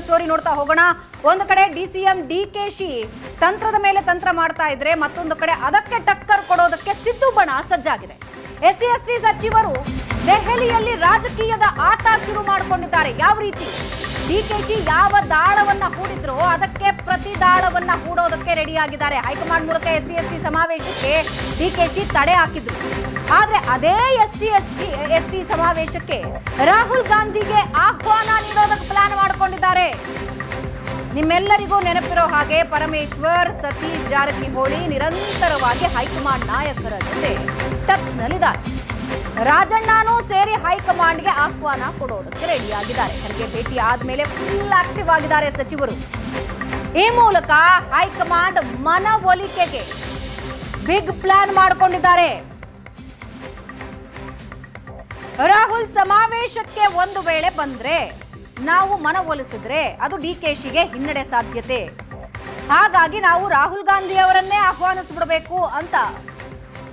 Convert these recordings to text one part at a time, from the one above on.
Story ನೋಡ್ತಾ ಹೋಗೋಣ. ಒಂದು ಕಡೆ ಡಿಸಿಎಂ ಡಿಕೆಶಿ ತಂತ್ರದ ಮೇಲೆ ತಂತ್ರ ಮಾಡ್ತಾ ಇದ್ರೆ, ಮತ್ತೊಂದು ಕಡೆ ಅದಕ್ಕೆ ಟಕ್ಕರ್ ಕೊಡೋದಕ್ಕೆ ಸಿದ್ದು ಬಣ ಸಜ್ಜಾಗಿದೆ. ಎಸ್ಸಿ ಎಸ್ಟಿ ಸಚಿವರು ದೆಹಲಿಯಲ್ಲಿ ರಾಜಕೀಯದ ಆಟ ಶುರು ಮಾಡಿಕೊಂಡಿದ್ದಾರೆ. ಯಾವ ರೀತಿ ಡಿಕೆಶಿ ಯಾವ ದಾಳವನ್ನ ಹೂಡಿದ್ರೋ ಅದಕ್ಕೆ ಪ್ರತಿ ದಾಳವನ್ನ ಹೂಡೋದಕ್ಕೆ ರೆಡಿಯಾಗಿದ್ದಾರೆ. ಹೈಕಮಾಂಡ್ ಮೂಲಕ ಎಸ್ಸಿ ಎಸ್ಟಿ ಸಮಾವೇಶಕ್ಕೆ ಡಿಕೆಶಿ ತಡೆ ಹಾಕಿದ್ರು. ಆದ್ರೆ ಅದೇ ಎಸ್ಸಿ ಸಮಾವೇಶಕ್ಕೆ ರಾಹುಲ್ ಗಾಂಧಿಗೆ ಆಹ್ವಾನ ನೀಡೋದಕ್ಕೆ ಪ್ಲಾನ್ ಮಾಡಿಕೊಂಡಿದ್ದಾರೆ. ನಿಮ್ಮೆಲ್ಲರಿಗೂ ನೆನಪಿರೋ ಹಾಗೆ ಪರಮೇಶ್ವರ್, ಸತೀಶ್ ಜಾರಕಿಹೊಳಿ ನಿರಂತರವಾಗಿ ಹೈಕಮಾಂಡ್ ನಾಯಕರ ಜೊತೆ ಟಚ್ ನಲ್ಲಿದ್ದಾರೆ. ರಾಜಣ್ಣನೂ ಸೇರಿ ಹೈಕಮಾಂಡ್ಗೆ ಆಹ್ವಾನ ಕೊಡೋದಕ್ಕೆ ರೆಡಿಯಾಗಿದ್ದಾರೆ. ಖರ್ಗೆ ಭೇಟಿ ಆದ್ಮೇಲೆ ಫುಲ್ ಆಕ್ಟಿವ್ ಆಗಿದ್ದಾರೆ ಸಚಿವರು. ಈ ಮೂಲಕ ಹೈಕಮಾಂಡ್ ಮನವೊಲಿಕೆಗೆ ಬಿಗ್ ಪ್ಲಾನ್ ಮಾಡಿಕೊಂಡಿದ್ದಾರೆ. ರಾಹುಲ್ ಸಮಾವೇಶಕ್ಕೆ ಒಂದು ವೇಳೆ ಬಂದ್ರೆ, ನಾವು ಮನವೊಲಿಸಿದ್ರೆ ಅದು ಡಿಕೆಶಿಗೆ ಹಿನ್ನಡೆ ಸಾಧ್ಯತೆ. ಹಾಗಾಗಿ ನಾವು ರಾಹುಲ್ ಗಾಂಧಿ ಅವರನ್ನೇ ಆಹ್ವಾನಿಸಿಬಿಡಬೇಕು ಅಂತ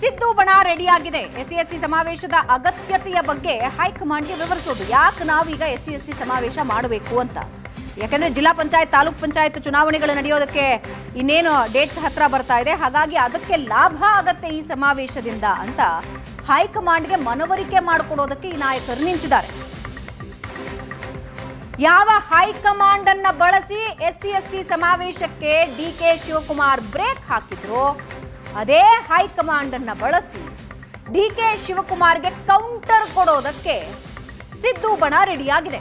ಸಿದ್ದು ಬಣ ರೆಡಿಯಾಗಿದೆ. ಎಸ್ಸಿ ಎಸ್ಟಿ ಸಮಾವೇಶದ ಅಗತ್ಯತೆಯ ಬಗ್ಗೆ ಹೈಕಮಾಂಡ್ಗೆ ವಿವರಿಸೋದು. ಯಾಕೆ ನಾವೀಗ ಎಸ್ಸಿ ಎಸ್ಟಿ ಸಮಾವೇಶ ಮಾಡಬೇಕು ಅಂತ. ಯಾಕಂದ್ರೆ ಜಿಲ್ಲಾ ಪಂಚಾಯತ್, ತಾಲೂಕ್ ಪಂಚಾಯತ್ ಚುನಾವಣೆಗಳು ನಡೆಯೋದಕ್ಕೆ ಇನ್ನೇನು ಡೇಟ್ಸ್ ಹತ್ರ ಬರ್ತಾ ಇದೆ. ಹಾಗಾಗಿ ಅದಕ್ಕೆ ಲಾಭ ಆಗತ್ತೆ ಈ ಸಮಾವೇಶದಿಂದ ಅಂತ ಹೈಕಮಾಂಡ್ಗೆ ಮನವರಿಕೆ ಮಾಡಿಕೊಡೋದಕ್ಕೆ ಈ ನಾಯಕರು ನಿಂತಿದ್ದಾರೆ. ಯಾವ ಹೈಕಮಾಂಡ್ ಅನ್ನ ಬಳಸಿ ಎಸ್ಸಿ ಎಸ್ಟಿ ಸಮಾವೇಶಕ್ಕೆ ಡಿಕೆ ಶಿವಕುಮಾರ್ ಬ್ರೇಕ್ ಹಾಕಿದ್ರು, ಅದೇ ಹೈಕಮಾಂಡ್ ಅನ್ನ ಬಳಸಿ ಡಿಕೆ ಶಿವಕುಮಾರ್ಗೆ ಕೌಂಟರ್ ಕೊಡೋದಕ್ಕೆ ಸಿದ್ದು ಬಣ ರೆಡಿಯಾಗಿದೆ.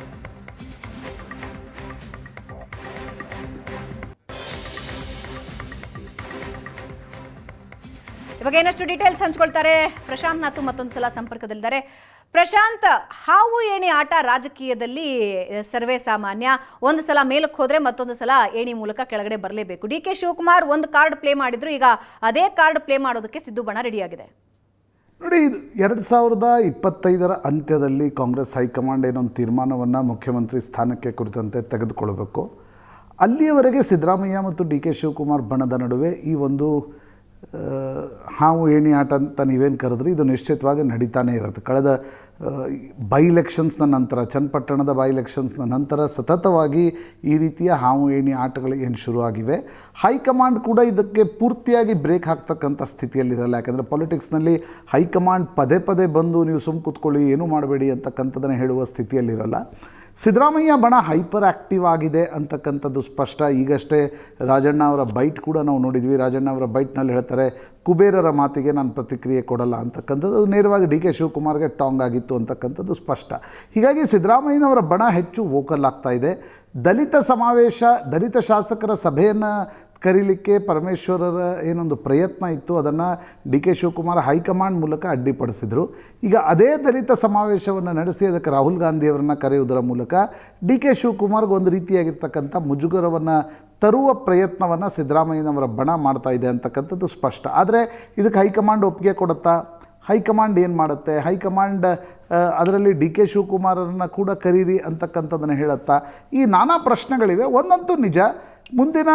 ಇವಾಗ ಏನಷ್ಟು ಡೀಟೇಲ್ಸ್ ಹಂಚ್ಕೊಳ್ತಾರೆ ಪ್ರಶಾಂತ್ ನಾತು ಮತ್ತೊಂದು ಸಲ ಸಂಪರ್ಕದಲ್ಲಿದ್ದಾರೆ. ಪ್ರಶಾಂತ್, ಹಾವು ಏಣಿ ಆಟ ರಾಜಕೀಯದಲ್ಲಿ ಸರ್ವೇ ಸಾಮಾನ್ಯ. ಒಂದು ಸಲ ಮೇಲಕ್ಕೆ ಹೋದ್ರೆ ಮತ್ತೊಂದು ಸಲ ಏಣಿ ಮೂಲಕ ಕೆಳಗಡೆ ಬರಲೇಬೇಕು. ಡಿಕೆ ಶಿವಕುಮಾರ್ ಒಂದು ಕಾರ್ಡ್ ಪ್ಲೇ ಮಾಡಿದ್ರು, ಈಗ ಅದೇ ಕಾರ್ಡ್ ಪ್ಲೇ ಮಾಡೋದಕ್ಕೆ ಸಿದ್ದು ಬಣ ರೆಡಿಯಾಗಿದೆ. ನೋಡಿ, 2025 ಅಂತ್ಯದಲ್ಲಿ ಕಾಂಗ್ರೆಸ್ ಹೈಕಮಾಂಡ್ ಏನೊಂದು ತೀರ್ಮಾನವನ್ನು ಮುಖ್ಯಮಂತ್ರಿ ಸ್ಥಾನಕ್ಕೆ ಕುರಿತಂತೆ ತೆಗೆದುಕೊಳ್ಬೇಕು. ಅಲ್ಲಿಯವರೆಗೆ ಸಿದ್ದರಾಮಯ್ಯ ಮತ್ತು ಡಿ ಕೆ ಶಿವಕುಮಾರ್ ಬಣದ ನಡುವೆ ಈ ಒಂದು ಹಾವು ಏಣಿ ಆಟ ಅಂತ ನೀವೇನು ಕರೆದ್ರಿ, ಇದು ನಿಶ್ಚಿತವಾಗಿ ನಡೀತಾನೆ ಇರುತ್ತೆ. ಕಳೆದ ಬೈ ಎಲೆಕ್ಷನ್ಸ್ನ ನಂತರ, ಚನ್ನಪಟ್ಟಣದ ಬೈ ಎಲೆಕ್ಷನ್ಸ್ನ ನಂತರ ಸತತವಾಗಿ ಈ ರೀತಿಯ ಹಾವು ಏಣಿ ಆಟಗಳು ಏನು ಶುರುವಾಗಿವೆ. ಹೈಕಮಾಂಡ್ ಕೂಡ ಇದಕ್ಕೆ ಪೂರ್ತಿಯಾಗಿ ಬ್ರೇಕ್ ಹಾಕ್ತಕ್ಕಂಥ ಸ್ಥಿತಿಯಲ್ಲಿರಲ್ಲ. ಯಾಕಂದರೆ ಪೊಲಿಟಿಕ್ಸ್ನಲ್ಲಿ ಹೈಕಮಾಂಡ್ ಪದೇ ಪದೇ ಬಂದು ನೀವು ಸುಮ್ಮ ಕೂತ್ಕೊಳ್ಳಿ, ಏನೂ ಮಾಡಬೇಡಿ ಅಂತಕ್ಕಂಥದ್ದನ್ನು ಹೇಳುವ ಸ್ಥಿತಿಯಲ್ಲಿರಲ್ಲ. ಸಿದ್ದರಾಮಯ್ಯ ಬಣ ಹೈಪರ್ ಆ್ಯಕ್ಟಿವ್ ಆಗಿದೆ ಅಂತಕ್ಕಂಥದ್ದು ಸ್ಪಷ್ಟ. ಈಗಷ್ಟೇ ರಾಜಣ್ಣ ಅವರ ಬೈಟ್ ಕೂಡ ನಾವು ನೋಡಿದ್ವಿ. ರಾಜಣ್ಣ ಅವರ ಬೈಟ್ನಲ್ಲಿ ಹೇಳ್ತಾರೆ, ಕುಬೇರರ ಮಾತಿಗೆ ನಾನು ಪ್ರತಿಕ್ರಿಯೆ ಕೊಡಲ್ಲ ಅಂತಕ್ಕಂಥದ್ದು ನೇರವಾಗಿ ಡಿ ಕೆ ಶಿವಕುಮಾರ್ಗೆ ಟಾಂಗ್ ಆಗಿತ್ತು ಅಂತಕ್ಕಂಥದ್ದು ಸ್ಪಷ್ಟ. ಹೀಗಾಗಿ ಸಿದ್ದರಾಮಯ್ಯನವರ ಬಣ ಹೆಚ್ಚು ವೋಕಲ್ ಆಗ್ತಾ ಇದೆ. ದಲಿತ ಸಮಾವೇಶ, ದಲಿತ ಶಾಸಕರ ಸಭೆಯನ್ನು ಕರೀಲಿಕ್ಕೆ ಪರಮೇಶ್ವರರ ಏನೊಂದು ಪ್ರಯತ್ನ ಇತ್ತು, ಅದನ್ನು ಡಿ ಕೆ ಶಿವಕುಮಾರ್ ಹೈಕಮಾಂಡ್ ಮೂಲಕ ಅಡ್ಡಿಪಡಿಸಿದರು. ಈಗ ಅದೇ ದಲಿತ ಸಮಾವೇಶವನ್ನು ನಡೆಸಿ ಅದಕ್ಕೆ ರಾಹುಲ್ ಗಾಂಧಿಯವರನ್ನು ಕರೆಯುವುದರ ಮೂಲಕ ಡಿ ಕೆ ಶಿವಕುಮಾರ್ಗೆ ಒಂದು ರೀತಿಯಾಗಿರ್ತಕ್ಕಂಥ ಮುಜುಗರವನ್ನು ತರುವ ಪ್ರಯತ್ನವನ್ನು ಸಿದ್ದರಾಮಯ್ಯನವರ ಬಣ ಮಾಡ್ತಾ ಇದೆ ಅಂತಕ್ಕಂಥದ್ದು ಸ್ಪಷ್ಟ. ಆದರೆ ಇದಕ್ಕೆ ಹೈಕಮಾಂಡ್ ಒಪ್ಪಿಗೆ ಕೊಡುತ್ತಾ? ಹೈಕಮಾಂಡ್ ಏನು ಮಾಡುತ್ತೆ? ಹೈಕಮಾಂಡ್ ಅದರಲ್ಲಿ ಡಿ ಕೆ ಶಿವಕುಮಾರರನ್ನು ಕೂಡ ಕರೀರಿ ಅಂತಕ್ಕಂಥದ್ದನ್ನು ಹೇಳುತ್ತಾ? ಈ ನಾನಾ ಪ್ರಶ್ನೆಗಳಿವೆ. ಒಂದಂತೂ ನಿಜ, ಮುಂದಿನ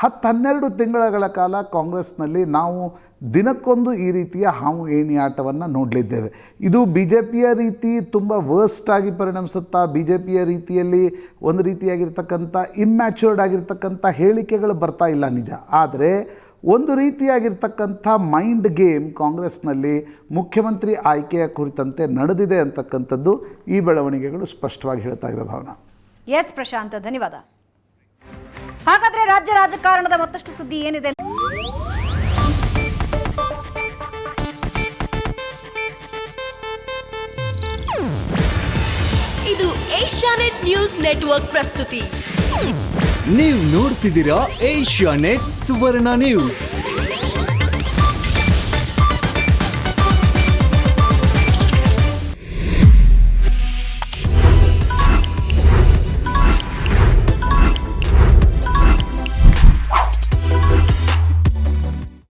10-12 ತಿಂಗಳ ಕಾಲ ಕಾಂಗ್ರೆಸ್ನಲ್ಲಿ ನಾವು ದಿನಕ್ಕೊಂದು ಈ ರೀತಿಯ ಹಾವು ಏಣಿ ಆಟವನ್ನು ನೋಡಲಿದ್ದೇವೆ. ಇದು ಬಿ ಜೆ ಪಿಯ ರೀತಿ ತುಂಬ ವರ್ಸ್ಟ್ ಆಗಿ ಪರಿಣಮಿಸುತ್ತಾ, ಬಿ ಜೆ ಪಿಯ ರೀತಿಯಲ್ಲಿ ಒಂದು ರೀತಿಯಾಗಿರ್ತಕ್ಕಂಥ ಇಮ್ಯಾಚ್ಯೂರ್ಡ್ ಆಗಿರ್ತಕ್ಕಂಥ ಹೇಳಿಕೆಗಳು ಬರ್ತಾ ಇಲ್ಲ ನಿಜ. ಆದರೆ ಒಂದು ರೀತಿಯಾಗಿರ್ತಕ್ಕಂಥ ಮೈಂಡ್ ಗೇಮ್ ಕಾಂಗ್ರೆಸ್ನಲ್ಲಿ ಮುಖ್ಯಮಂತ್ರಿ ಆಯ್ಕೆಯ ಕುರಿತಂತೆ ನಡೆದಿದೆ ಅಂತಕ್ಕಂಥದ್ದು ಈ ಬೆಳವಣಿಗೆಗಳು ಸ್ಪಷ್ಟವಾಗಿ ಹೇಳ್ತಾ ಇವೆ. ಭಾವನಾ. ಎಸ್ ಪ್ರಶಾಂತ್, ಧನ್ಯವಾದ. ಹಾಗಾದ್ರೆ ರಾಜ್ಯ ರಾಜಕಾರಣದ ಮತ್ತಷ್ಟು ಸುದ್ದಿ ಏನಿದೆ? ಇದು ಏಷ್ಯಾನೆಟ್ ನ್ಯೂಸ್ ನೆಟ್ವರ್ಕ್ ಪ್ರಸ್ತುತಿ. ನೀವು ನೋಡ್ತಿದ್ದೀರಾ ಏಷ್ಯಾನೆಟ್ ಸುವರ್ಣ ನ್ಯೂಸ್.